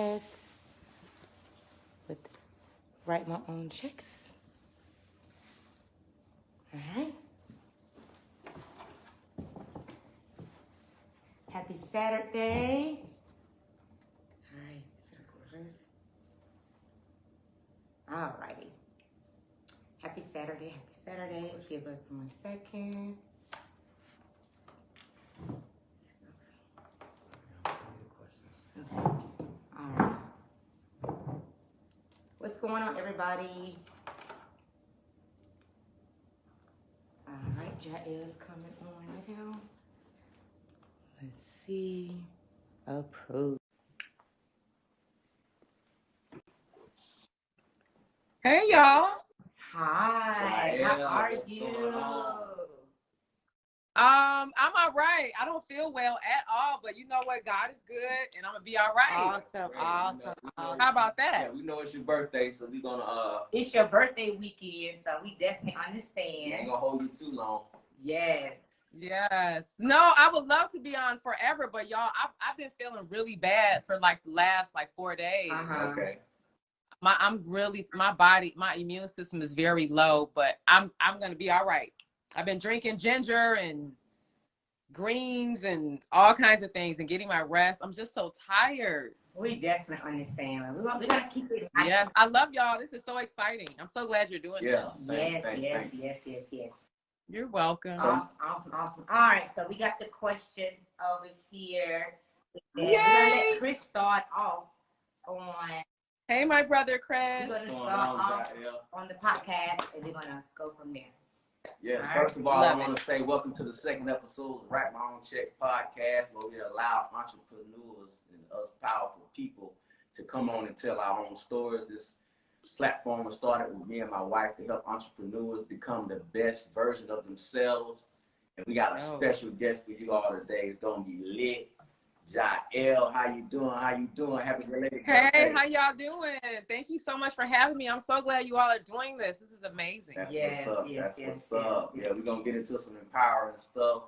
Yes, with write my own checks. All right. Happy Saturday. All right. All righty. Happy Saturday. Happy Saturdays. Give us 1 second. Okay. All right. What's going on, everybody? All right, Jael's coming on now. Let's see. Approve. Hey, y'all. Hi. How are you? I'm all right. I don't feel well at all, but you know what? God is good, and I'm gonna be all right. Awesome. How about that? Yeah, we know it's your birthday, so we're gonna It's your birthday weekend, so we definitely understand. we ain't gonna hold you too long. Yes. Yes. No, I would love to be on forever, but y'all, I've been feeling really bad for like the last 4 days. Okay. My body, my immune system is very low, but I'm gonna be all right. I've been drinking ginger and greens and all kinds of things and getting my rest. I'm just so tired. We definitely understand. We're gonna keep it. Yes, I love y'all. This is so exciting. I'm so glad you're doing Yeah. this. Yes. You're welcome. Awesome. All right, so we got the questions over here. Yay! We're gonna let Chris start off on. Hey, my brother Chris. We're gonna start off on the podcast, and we're gonna go from there. Yes, All first of all, I Love want to say welcome to the second episode of Write My Own Check podcast, where we allow entrepreneurs and other powerful people to come on and tell our own stories. This platform was started with me and my wife to help entrepreneurs become the best version of themselves. And we got a special guest for you all today. It's going to be lit. Jael, how you doing? Happy belated birthday. Hey, how y'all doing? Thank you so much for having me. I'm so glad you all are doing this. This is amazing. That's what's up. Yeah, we're going to get into some empowering stuff.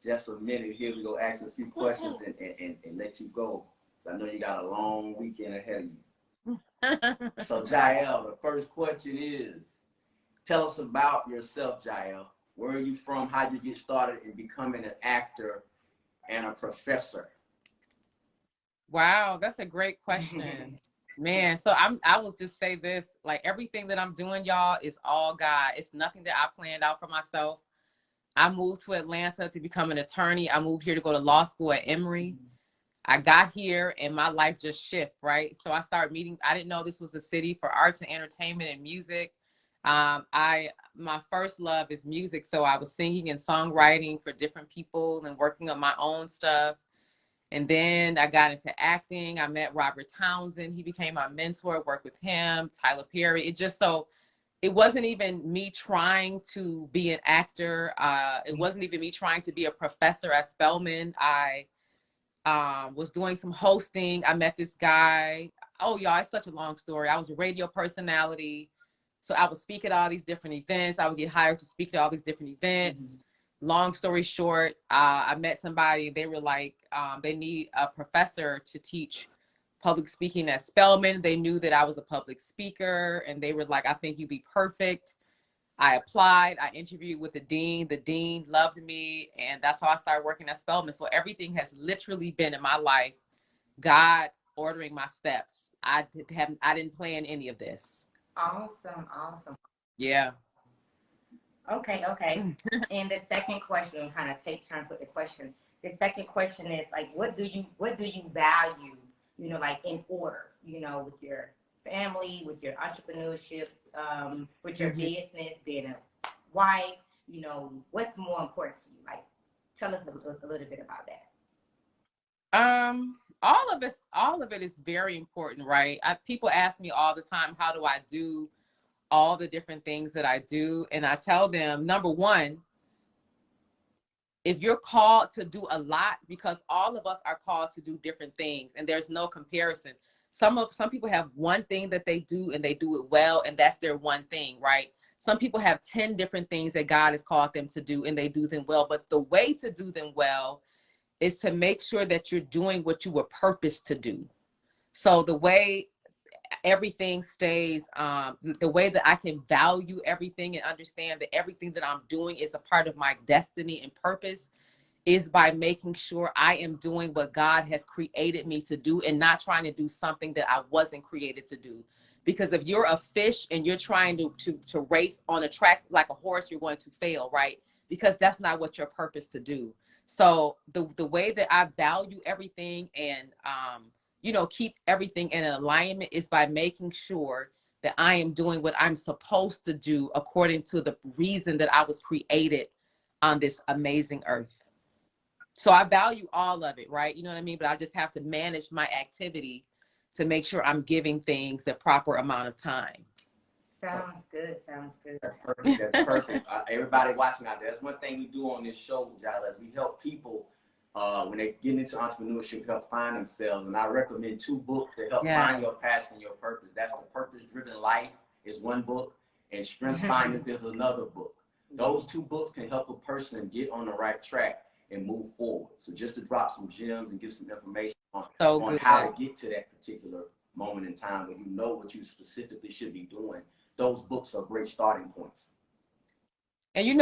Just a minute here. We're going to ask a few questions and let you go. I know you got a long weekend ahead of you. So, Jael, the first question is, tell us about yourself, Jael. Where are you from? How did you get started in becoming an actor and a professor? Wow, that's a great question. Man, so I will just say this, like everything that I'm doing, y'all, is all God. It's nothing that I planned out for myself. I moved to Atlanta to become an attorney. I moved here to go to law school at Emory. I got here and my life just shifted, right? So I started meeting, I didn't know this was a city for arts and entertainment and music. My first love is music. So I was singing and songwriting for different people and working on my own stuff. And then I got into acting. I met Robert Townsend. He became my mentor, worked with him, Tyler Perry. It wasn't even me trying to be an actor. It wasn't even me trying to be a professor at Spelman. I was doing some hosting. I met this guy. Oh, y'all, it's such a long story. I was a radio personality. So I would speak at all these different events. I would get hired to speak at all these different events. Long story short, I met somebody. They were like, they need a professor to teach public speaking at Spelman. They knew that I was a public speaker, and they were like, I think you'd be perfect. I applied. I interviewed with the dean. The dean loved me, and that's how I started working at Spelman. So everything has literally been in my life, God ordering my steps. I didn't plan any of this. Awesome. Yeah. Okay. And the second question, kind of take turns with the question. The second question is like, what do you value, like in order, with your family, with your entrepreneurship, with your business, being a wife, what's more important to you? Like, tell us a little bit about that. All of it is very important, right? People ask me all the time, how do I do all the different things that I do? And I tell them, number one, if you're called to do a lot, because all of us are called to do different things and there's no comparison. Some people have one thing that they do and they do it well, and that's their one thing, right? Some people have 10 different things that God has called them to do and they do them well. But the way to do them well is to make sure that you're doing what you were purposed to do. So the way everything stays, the way that I can value everything and understand that everything that I'm doing is a part of my destiny and purpose is by making sure I am doing what God has created me to do and not trying to do something that I wasn't created to do. Because if you're a fish and you're trying to race on a track like a horse, you're going to fail, right? Because that's not what your purpose to do. So the way that I value everything and, keep everything in alignment is by making sure that I am doing what I'm supposed to do according to the reason that I was created on this amazing earth. So I value all of it, right? You know what I mean? But I just have to manage my activity to make sure I'm giving things the proper amount of time. Sounds good. Sounds good. That's perfect. That's perfect. Everybody watching out there, that's one thing we do on this show, Jael, is we help people when they get into entrepreneurship, help find themselves. And I recommend 2 books to help find your passion and your purpose. That's The Purpose-Driven Life is one book, and Strength Finding is another book. Those 2 books can help a person get on the right track and move forward. So just to drop some gems and give some information on how to get to that particular moment in time where you know what you specifically should be doing, those books are great starting points. And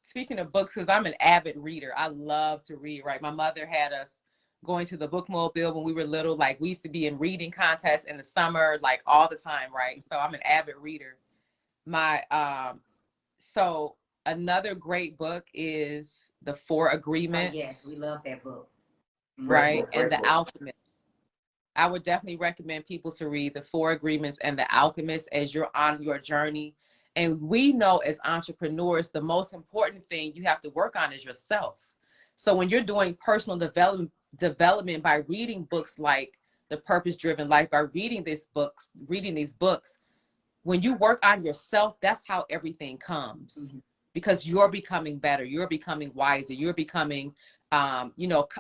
speaking of books, because I'm an avid reader, I love to read, right? My mother had us going to the bookmobile when we were little. Like, we used to be in reading contests in the summer, like all the time, right? So I'm an avid reader. So another great book is The 4 Agreements. Yes, we love that book. Right? And The Alchemist. I would definitely recommend people to read The 4 Agreements and The Alchemist as you're on your journey. And we know as entrepreneurs, the most important thing you have to work on is yourself. So when you're doing personal development by reading books like The Purpose-Driven Life, by reading these books, when you work on yourself, that's how everything comes. Because you're becoming better, you're becoming wiser, you're becoming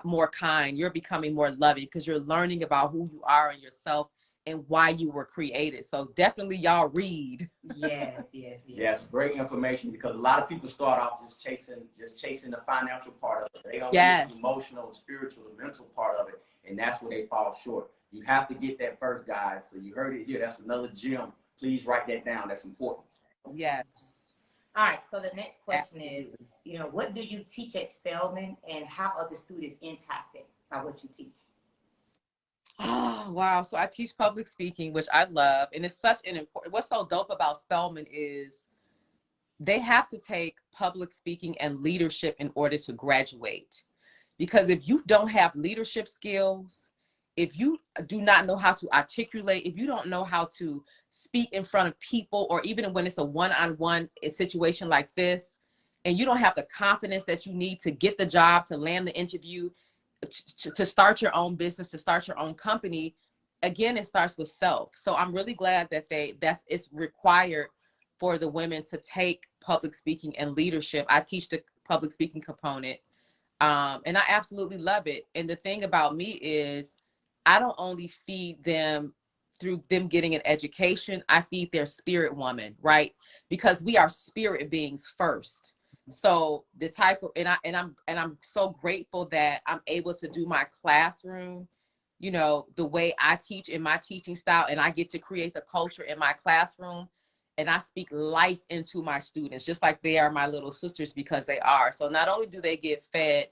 more kind, you're becoming more loving because you're learning about who you are and yourself and why you were created. So definitely y'all read. Yes, great information, because a lot of people start off just chasing the financial part of it. They don't get the emotional, spiritual, and mental part of it, and that's where they fall short. You have to get that first, guys. So you heard it here. That's another gem. Please write that down. That's important. Yes. All right, so the next question is, what do you teach at Spelman, and how are the students impacted by what you teach? Oh, wow. So I teach public speaking, which I love. And it's such an important, what's so dope about Spelman is they have to take public speaking and leadership in order to graduate. Because if you don't have leadership skills, if you do not know how to articulate, if you don't know how to speak in front of people, or even when it's a one-on-one situation like this, and you don't have the confidence that you need to get the job, to land the interview, to start your own business, to start your own company, again, it starts with self. So I'm really glad that it's required for the women to take public speaking and leadership. I teach the public speaking component, and I absolutely love it. And the thing about me is I don't only feed them through them getting an education, I feed their spirit woman, right? Because we are spirit beings first. So the type of, and I'm so grateful that I'm able to do my classroom, the way I teach in my teaching style, and I get to create the culture in my classroom, and I speak life into my students, just like they are my little sisters, because they are. So not only do they get fed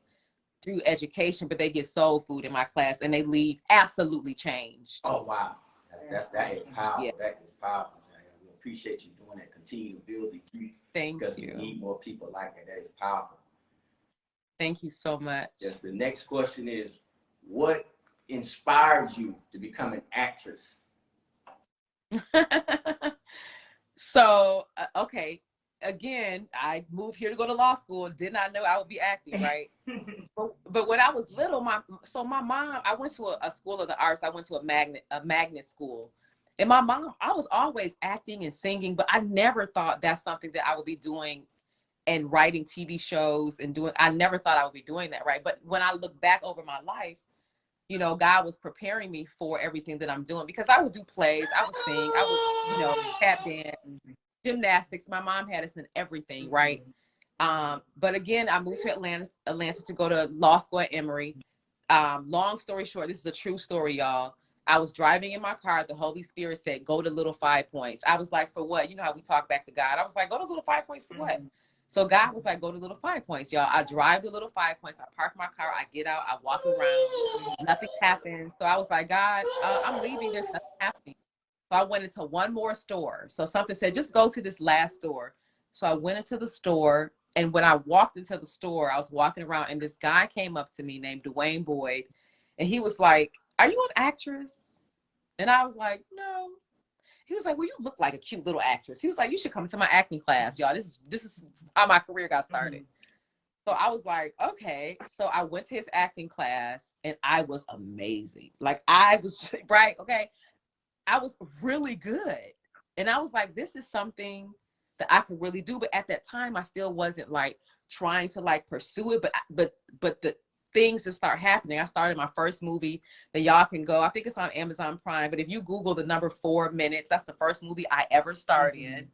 through education, but they get soul food in my class, and they leave absolutely changed. Oh, wow. That is powerful. Yeah. That is powerful. We appreciate you doing that. Continue to build the youth. Thank you. We need more people like that. That is powerful. Thank you so much. Yes. The next question is, what inspired you to become an actress? So, okay. Again, I moved here to go to law school. Did not know I would be acting, right? but when I was little, my mom, I went to a school of the arts. I went to a magnet school. And my mom, I was always acting and singing, but I never thought that's something that I would be doing and writing TV shows and doing. I never thought I would be doing that, right? But when I look back over my life, God was preparing me for everything that I'm doing, because I would do plays, I would sing, I would, tap dance, gymnastics. My mom had us in everything, right? But again, I moved to Atlanta to go to law school at Emory. Long story short, this is a true story, y'all. I was driving in my car. The Holy Spirit said, go to Little 5 Points. I was like, for what? You know how we talk back to God. I was like, go to Little 5 Points for what? So God was like, go to Little 5 Points, y'all. I drive to Little 5 Points. I park my car. I get out. I walk around. Nothing happens. So I was like, God, I'm leaving. There's nothing happening. So I went into one more store. So something said, just go to this last store. So I went into the store. And when I walked into the store, I was walking around and this guy came up to me named Dwayne Boyd. And he was like, are you an actress? And I was like, no. He was like, well, you look like a cute little actress. He was like, you should come to my acting class, y'all. This is how my career got started. So I was like, okay. So I went to his acting class and I was amazing. Like I was, right? Okay. I was really good. And I was like, this is something that I could really do. But at that time, I still wasn't like trying to like pursue it. But the things just start happening. I started my first movie that y'all can go. I think it's on Amazon Prime. But if you Google the number 4 Minutes, that's the first movie I ever starred in.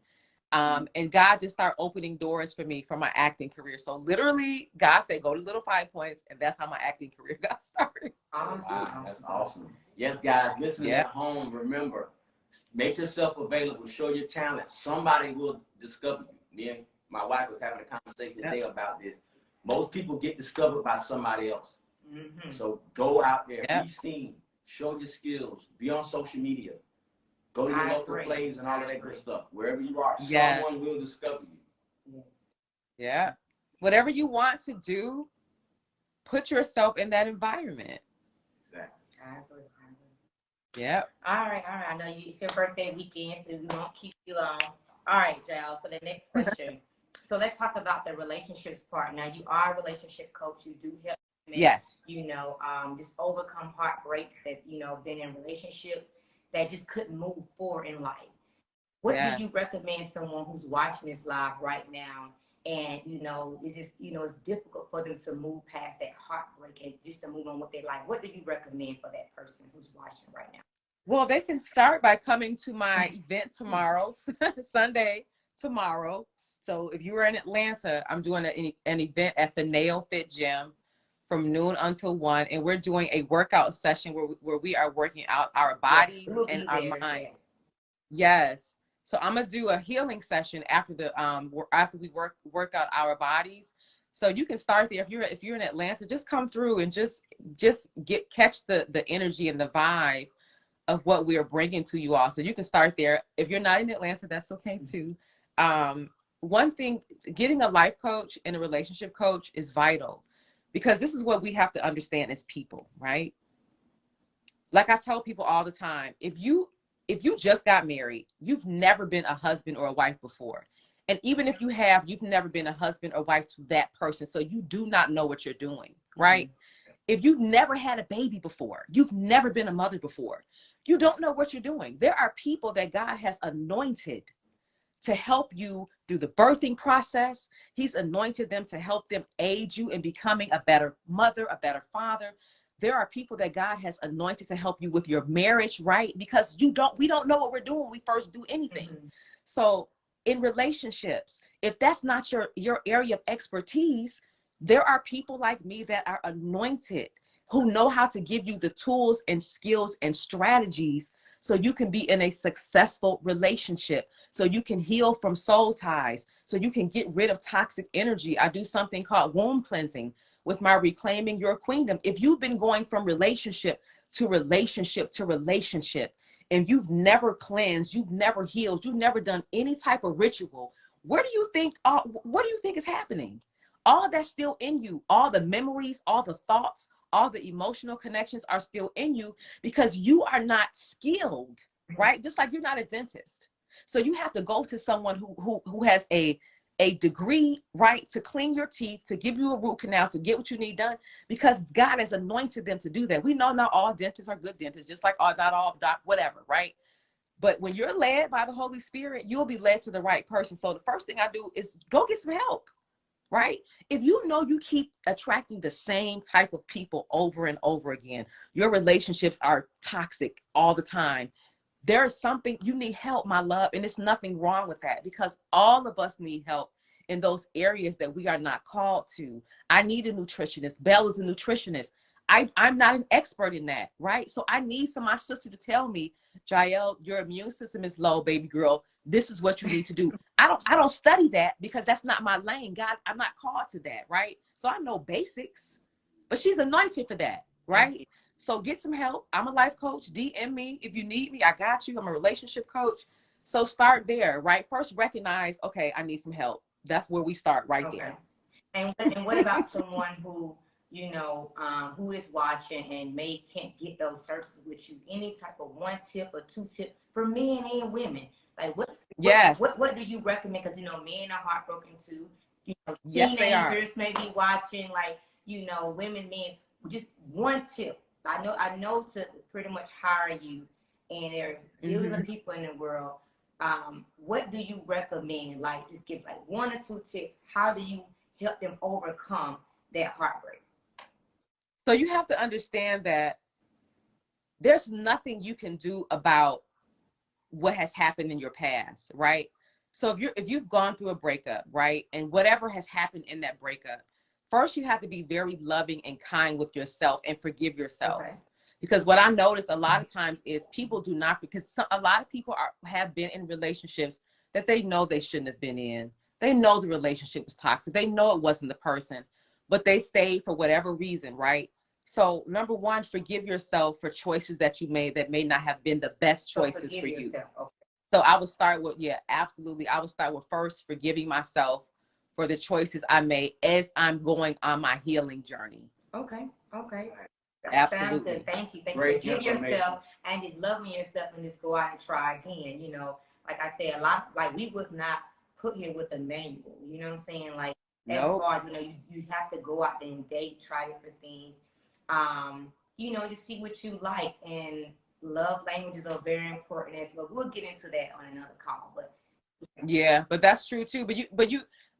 And God just started opening doors for me for my acting career. So literally, God said, go to Little 5 Points. And that's how my acting career got started. Awesome. Wow, that's awesome. Yes, guys, listening at home, remember, make yourself available. Show your talent. Somebody will discover you. Me and my wife was having a conversation today about this. Most people get discovered by somebody else. So go out there, be seen, show your skills, be on social media, go to your local plays and all of that good stuff. Wherever you are, someone will discover you. Yeah. Whatever you want to do, put yourself in that environment. Exactly. I agree. Yeah. All right. I know it's your birthday weekend, so we won't keep you long. All right, Jael. So the next question. So let's talk about the relationships part. Now, you are a relationship coach. You do help women, you know, just overcome heartbreaks that, you know, been in relationships that just couldn't move forward in life. What do you recommend someone who's watching this live right now and, you know, it's just, you know, it's difficult for them to move past that heartbreak and just to move on with their life? What do you recommend for that person who's watching right now? Well, they can start by coming to my event tomorrow, Sunday, tomorrow. So if you were in Atlanta, I'm doing an event at the Nail Fit Gym from noon until 1. And we're doing a workout session where we are working out our bodies and our mind. Yes. So I'm going to do a healing session after we work out our bodies. So you can start there. If you're in Atlanta, just come through and just catch the energy and the vibe of what we are bringing to you all. So you can start there. If you're not in Atlanta, that's okay too. One thing, getting a life coach and a relationship coach is vital because this is what we have to understand as people, right? Like I tell people all the time, if you just got married, you've never been a husband or a wife before. And even if you have, you've never been a husband or wife to that person. So you do not know what you're doing, right? If you've never had a baby before, you've never been a mother before, you don't know what you're doing. There are people that God has anointed to help you through the birthing process. He's anointed them to help them aid you in becoming a better mother, a better father. There are people that God has anointed to help you with your marriage, right? Because we don't know what we're doing when we first do anything. So in relationships, if that's not your area of expertise, there are people like me that are anointed who know how to give you the tools and skills and strategies so you can be in a successful relationship, so you can heal from soul ties, so you can get rid of toxic energy. I do something called womb cleansing with my Reclaiming Your Queendom. If you've been going from relationship to relationship to relationship, and you've never cleansed, you've never healed, you've never done any type of ritual, what do you think is happening? All that's still in you, all the memories, all the thoughts, all the emotional connections are still in you because you are not skilled, right? Just like you're not a dentist. So you have to go to someone who has a degree, right, to clean your teeth, to give you a root canal, to get what you need done, because God has anointed them to do that. We know not all dentists are good dentists, just like not all whatever, right? But when you're led by the Holy Spirit, you'll be led to the right person. So the first thing I do is go get some help. Right? If you know you keep attracting the same type of people over and over again, your relationships are toxic all the time, there is something, you need help, my love. And there's nothing wrong with that because all of us need help in those areas that we are not called to. I need a nutritionist. Belle is a nutritionist. I'm not an expert in that, right? So I need my sister to tell me, Jael, your immune system is low, baby girl. This is what you need to do. I don't study that because that's not my lane. God, I'm not called to that, right? So I know basics, but she's anointed for that, right? So get some help. I'm a life coach. DM me if you need me. I got you. I'm a relationship coach. So start there, right? First recognize, okay, I need some help. That's where we start right there. And what about someone who, you know, who is watching and can't get those services with you? Any type of 1 tip or 2 tip for men and women? Like what do you recommend? Because, you know, men are heartbroken too. You know, yes, teenagers may be watching, like, you know, women, men, just 1 tip. I know to pretty much hire you, and there are billions of people in the world. What do you recommend? Like, just give like 1 or 2 tips. How do you help them overcome that heartbreak? So you have to understand that there's nothing you can do about what has happened in your past, right? So if you've gone through a breakup, right, and whatever has happened in that breakup, first you have to be very loving and kind with yourself and forgive yourself. Okay. Because what I notice a lot of times is people do not, because a lot of people have been in relationships that they know they shouldn't have been in. They know the relationship was toxic. They know it wasn't the person, but they stayed for whatever reason, right? So number 1, forgive yourself for choices that you made that may not have been the best choices for you. Okay. So I would start with, absolutely. I would start with first forgiving myself for the choices I made as I'm going on my healing journey. Okay. Absolutely. Good. Thank you. Forgive yourself and just loving yourself and just go out and try again. You know, like I said, a lot, like we was not put here with a manual. You know what I'm saying? Like, as far as, you know, you have to go out there and date, try different things. You know, just see what you like, and love languages are very important as well. We'll get into that on another call, but but that's true too.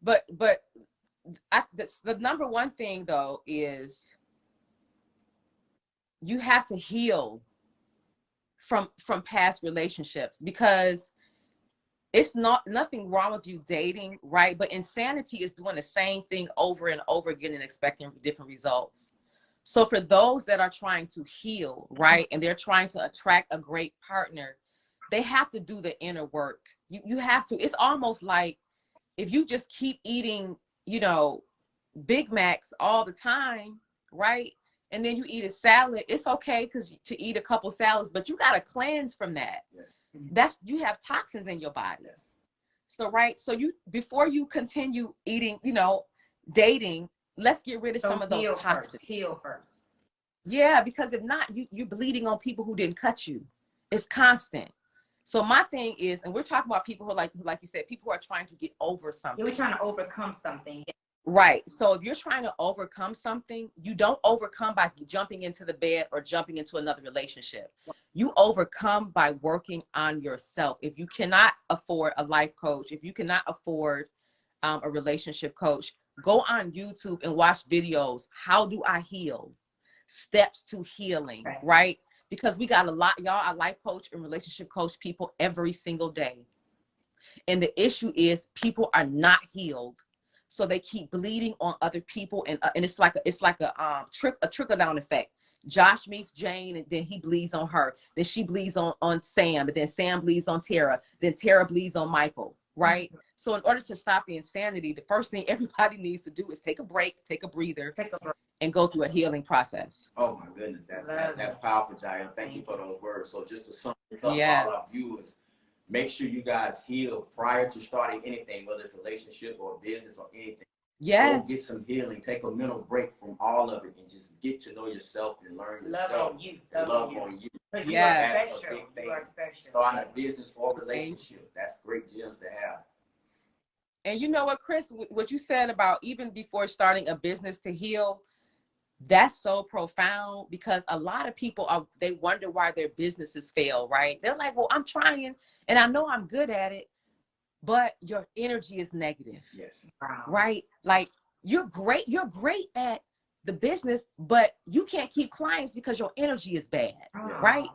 But the number 1 thing though is you have to heal from past relationships, because it's nothing wrong with you dating, right? But insanity is doing the same thing over and over again and expecting different results. So for those that are trying to heal, right, and they're trying to attract a great partner, they have to do the inner work. You have to. It's almost like if you just keep eating, you know, Big Macs all the time, right? And then you eat a salad. It's okay to eat a couple salads, but you got to cleanse from that. Yes. You have toxins in your body. Yes. So, right. So before you continue eating, you know, dating, let's get rid of some of those toxins. Heal first. Yeah, because if not, you're bleeding on people who didn't cut you. It's constant. So my thing is, and we're talking about people who, like you said, people who are trying to get over something. Yeah, we're trying to overcome something. Right. So if you're trying to overcome something, you don't overcome by jumping into the bed or jumping into another relationship. You overcome by working on yourself. If you cannot afford a life coach, if you cannot afford a relationship coach, go on YouTube and watch videos. How do I heal? Steps to healing, right? Because we got a lot, y'all, I life coach and relationship coach people every single day. And the issue is people are not healed. So they keep bleeding on other people, and it's like a trickle down effect. Josh meets Jane, and then he bleeds on her. Then she bleeds on Sam, and then Sam bleeds on Tara. Then Tara bleeds on Michael, right? Mm-hmm. So in order to stop the insanity, the first thing everybody needs to do is take a break, take a breather, and go through a healing process. Oh my goodness, that's powerful, Jael. Thank you for those words. So just to sum this up, all our viewers, make sure you guys heal prior to starting anything, whether it's relationship or business or anything. Yes. Go get some healing. Take a mental break from all of it and just get to know yourself and learn yourself. Love on you. Love on you. Yeah. That's a big thing. You are special. Starting a business or a relationship. That's great gems to have. And you know what, Chris, what you said about even before starting a business to heal, that's so profound, because a lot of people they wonder why their businesses fail, right? They're like, well, I'm trying and I know I'm good at it, but your energy is negative. Yes. Right? Like you're great at the business, but you can't keep clients because your energy is bad. Right?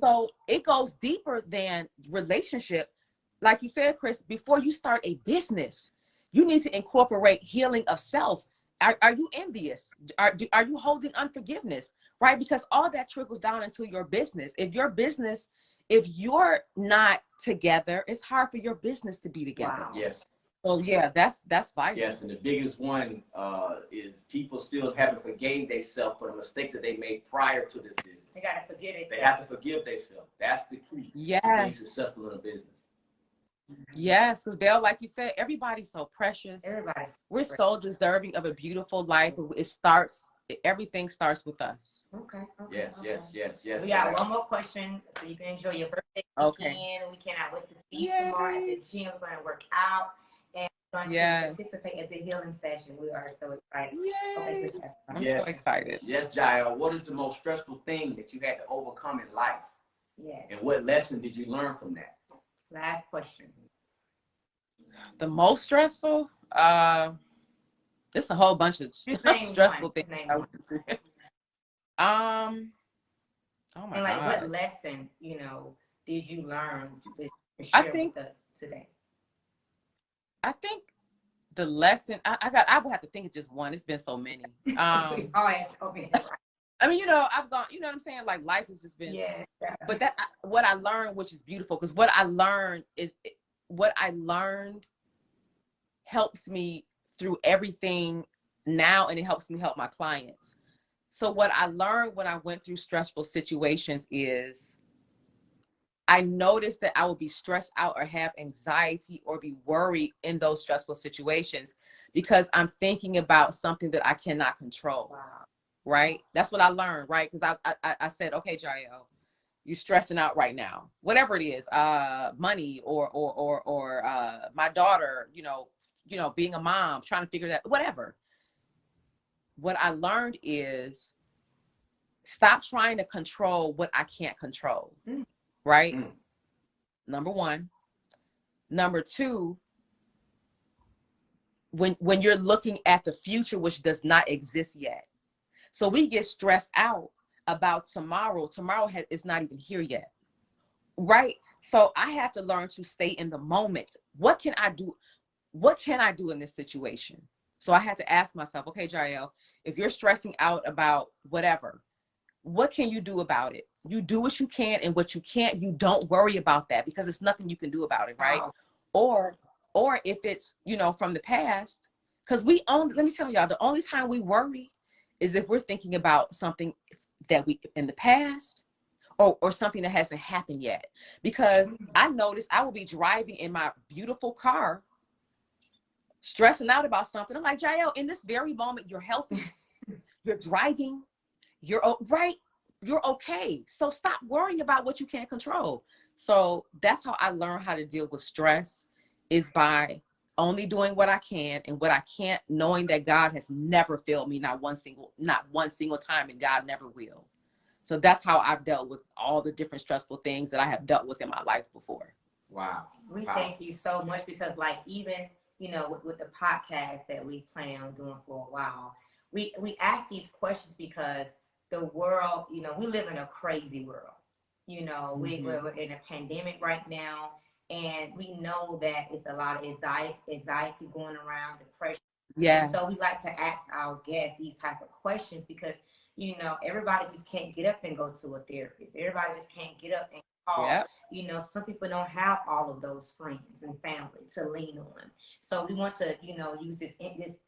So it goes deeper than relationship. Like you said, Chris, before you start a business, you need to incorporate healing of self. Are you envious? Are you holding unforgiveness? Right? Because all that trickles down into your business. If you're not together, it's hard for your business to be together. Wow. Yes. So yeah, that's vital. Yes, and the biggest one is people still haven't forgave themselves for the mistakes that they made prior to this business. They gotta forgive themselves. They have to forgive themselves. That's the key to being successful in a business. Yes, because Belle, like you said, everybody's so precious. We're precious. so deserving of a beautiful life. Everything starts with us. Okay. Yes. We got one more question, so you can enjoy your birthday weekend. We cannot wait to see you tomorrow at the gym. We're going to work out and we're going to participate at the healing session. We are so excited. Yay. Okay, I'm so excited. Yes, Jael. What is the most stressful thing that you had to overcome in life? Yes. And what lesson did you learn from that? Last question. The most stressful? It's a whole bunch of stressful things. Oh my and like, God. what lesson, did you learn to share with us today? I think the lesson I would have to think of just one. It's been so many. Okay. I mean, I've gone, you know what I'm saying? Like life has just been, but what I learned, which is beautiful, because what I learned helps me through everything now, and it helps me help my clients. So what I learned when I went through stressful situations is I noticed that I would be stressed out or have anxiety or be worried in those stressful situations because I'm thinking about something that I cannot control. Wow. Right? That's what I learned, right? Because I said, okay, Jael, you're stressing out right now. Whatever it is, money or my daughter, being a mom, trying to figure that, whatever. What I learned is stop trying to control what I can't control. Right? Number one. Number two, when you're looking at the future, which does not exist yet. So we get stressed out about tomorrow. Tomorrow is not even here yet. Right? So I have to learn to stay in the moment. What can I do? What can I do in this situation? So I had to ask myself, okay, Jael, if you're stressing out about whatever, what can you do about it? You do what you can, and what you can't, you don't worry about that because there's nothing you can do about it, right? Wow. Or if it's, from the past, because let me tell y'all, the only time we worry is if we're thinking about something that we in the past or something that hasn't happened yet. Because I noticed I will be driving in my beautiful car, stressing out about something. I'm like, Jael, in this very moment, you're healthy, you're driving, you're right, you're okay. So stop worrying about what you can't control. So that's how I learned how to deal with stress, is by only doing what I can, and what I can't, knowing that God has never failed me, not one single time, and God never will. So that's how I've dealt with all the different stressful things that I have dealt with in my life before. Wow. We thank you so much, because like, even, with the podcast that we plan on doing for a while, we ask these questions because the world, we live in a crazy world. We're in a pandemic right now, and we know that it's a lot of anxiety going around, depression. Yeah. So we like to ask our guests these type of questions because, everybody just can't get up and go to a therapist. Everybody just can't get up and call. Yep. Some people don't have all of those friends and family to lean on. So we want to, use this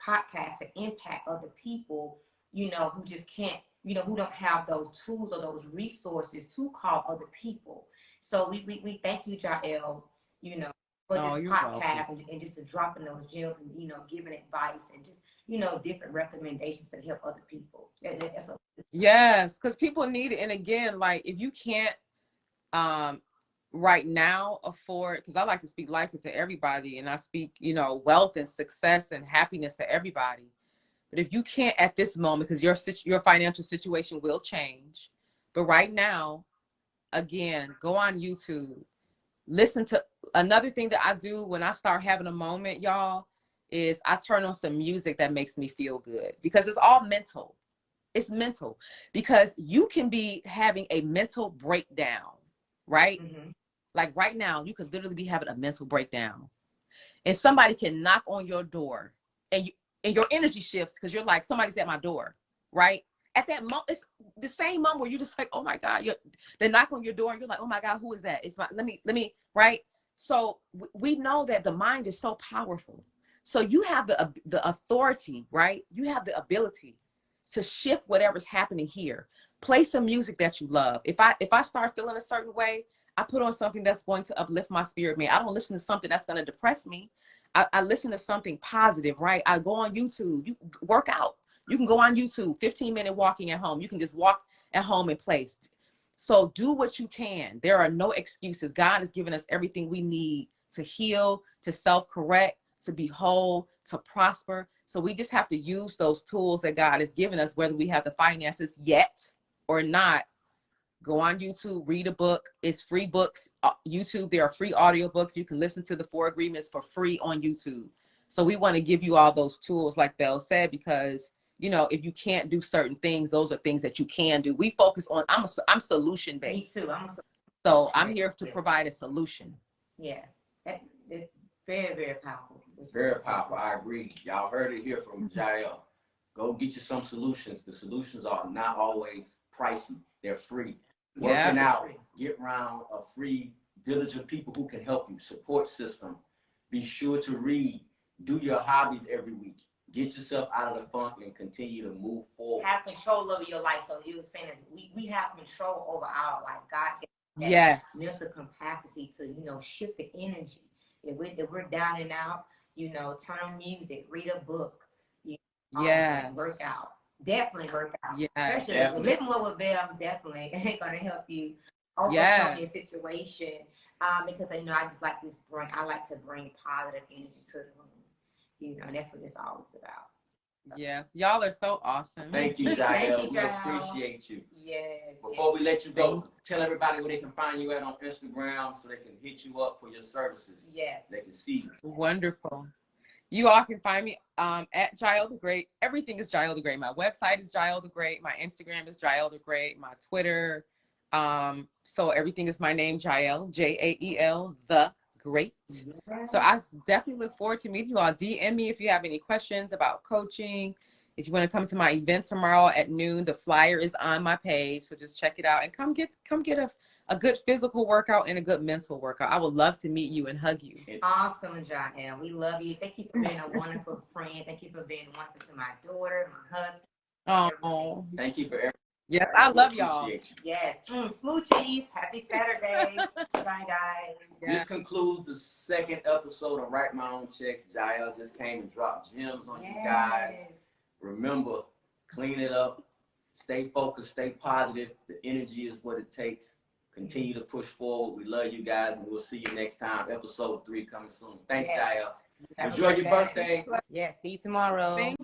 podcast to impact other people, who just can't, who don't have those tools or those resources to call other people. So we thank you, Jael, for this podcast and just to dropping those gems and, giving advice and just, different recommendations to help other people. Yes, because people need it. And again, like, if you can't right now afford, because I like to speak life into everybody, and I speak, wealth and success and happiness to everybody. But if you can't at this moment, because your financial situation will change. But right now, again, go on YouTube. Listen to another thing that I do when I start having a moment, y'all, is I turn on some music that makes me feel good, because it's all mental. It's mental, because you can be having a mental breakdown, right? Mm-hmm. Like right now, you could literally be having a mental breakdown, and somebody can knock on your door, and and your energy shifts because you're like, somebody's at my door, right? At that moment, it's the same moment where you're just like, oh my God, they knock on your door and you're like, oh my God, who is that? It's my, let me, right? So we know that the mind is so powerful. So you have the authority, right? You have the ability to shift whatever's happening here. Play some music that you love. If I start feeling a certain way, I put on something that's going to uplift my spirit, man. I don't listen to something that's going to depress me. I listen to something positive, right? I go on YouTube. You work out. You can go on YouTube, 15-minute walking at home. You can just walk at home in place. So do what you can. There are no excuses. God has given us everything we need to heal, to self-correct, to be whole, to prosper. So we just have to use those tools that God has given us, whether we have the finances yet or not. Go on YouTube, read a book. It's free books. YouTube, there are free audiobooks. You can listen to the 4 Agreements for free on YouTube. So we want to give you all those tools, like Belle said, because, you know, if you can't do certain things, those are things that you can do. We focus on, I'm solution based. Me too. So I'm here to provide a solution. Yes. It's very, very powerful. Very powerful. I agree. Y'all heard it here from Jael. Go get you some solutions. The solutions are not always pricey. They're free. Working out, get around a free village of people who can help you. Support system. Be sure to read. Do your hobbies every week. Get yourself out of the funk and continue to move forward. Have control over your life. So you were saying that we have control over our life. God gave Yes. mental capacity to, you know, shift the energy. If we're down and out, you know, turn on music, read a book, work out. Definitely work out. Yeah, especially living well with Belle, definitely gonna help you overcome your situation. Because you know, I like to bring positive energy to the room. You know, and that's what it's always about. Yes, y'all are so awesome. Thank you, Jael. We appreciate you. Yes. Before we let you go, tell everybody where they can find you at on Instagram so they can hit you up for your services. Yes. They can see you. Wonderful. You all can find me at Jael the Great. Everything is Jael the Great. My website is Jael the Great. My Instagram is Jael the Great. My Twitter. So everything is my name, Jael, Jael the Great. So I definitely look forward to meeting you all. DM me if you have any questions about coaching. If you want to come to my event tomorrow at noon, the flyer is on my page. So just check it out and come get a good physical workout and a good mental workout. I would love to meet you and hug you. Awesome, Jael. We love you. Thank you for being a wonderful friend. Thank you for being wonderful to my daughter, my husband. Oh, thank you for everything. Yes, I love y'all. Yes. Smoochies. Happy Saturday. Bye, guys. This concludes the second episode of Write My Own Checks. Jael just came and dropped gems on you guys. Remember, clean it up. Stay focused. Stay positive. The energy is what it takes. Continue to push forward. We love you guys, and we'll see you next time. Episode 3 coming soon. Thanks, Jael. Enjoy your birthday. Yes. See you tomorrow. Thank